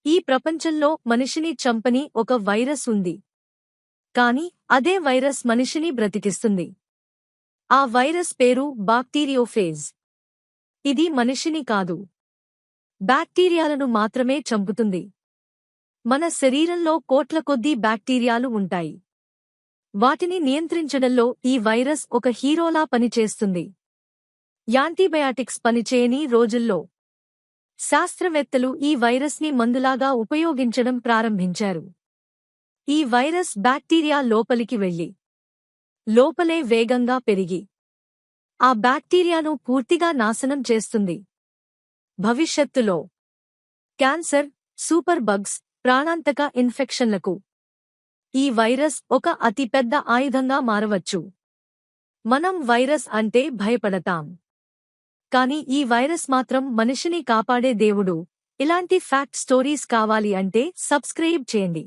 ఈ ప్రపంచంలో మనిషిని చంపని ఒక వైరస్ ఉంది. కాని అదే వైరస్ మనిషిని బ్రతికిస్తుంది. ఆ వైరస్ పేరు బాక్టీరియోఫేజ్. ఇది మనిషిని కాదు, బ్యాక్టీరియాలను మాత్రమే చంపుతుంది. మన శరీరంలో కోట్ల కొద్దీ బ్యాక్టీరియాలు ఉంటాయి. వాటిని నియంత్రించడంలో ఈ వైరస్ ఒక హీరోలా పనిచేస్తుంది. యాంటీబయాటిక్స్ పనిచేయని రోజుల్లో శాస్త్రవేత్తలు ఈ వైరస్ని మందులాగా ఉపయోగించడం ప్రారంభించారు. ఈ వైరస్ బ్యాక్టీరియా లోపలికి వెళ్లి లోపలే వేగంగా పెరిగి ఆ బ్యాక్టీరియాను పూర్తిగా నాశనం చేస్తుంది. భవిష్యత్తులో క్యాన్సర్, సూపర్ బగ్స్, ప్రాణాంతక ఇన్ఫెక్షన్లకు ఈ వైరస్ ఒక అతిపెద్ద ఆయుధంగా మారవచ్చు. మనం వైరస్ అంటే భయపడతాం, కానీ ఈ వైరస్ మాత్రం మనిషిని కాపాడే దేవుడు. ఇలాంటి ఫ్యాక్ట్ స్టోరీస్ కావాలి అంటే సబ్స్క్రైబ్ చేయండి.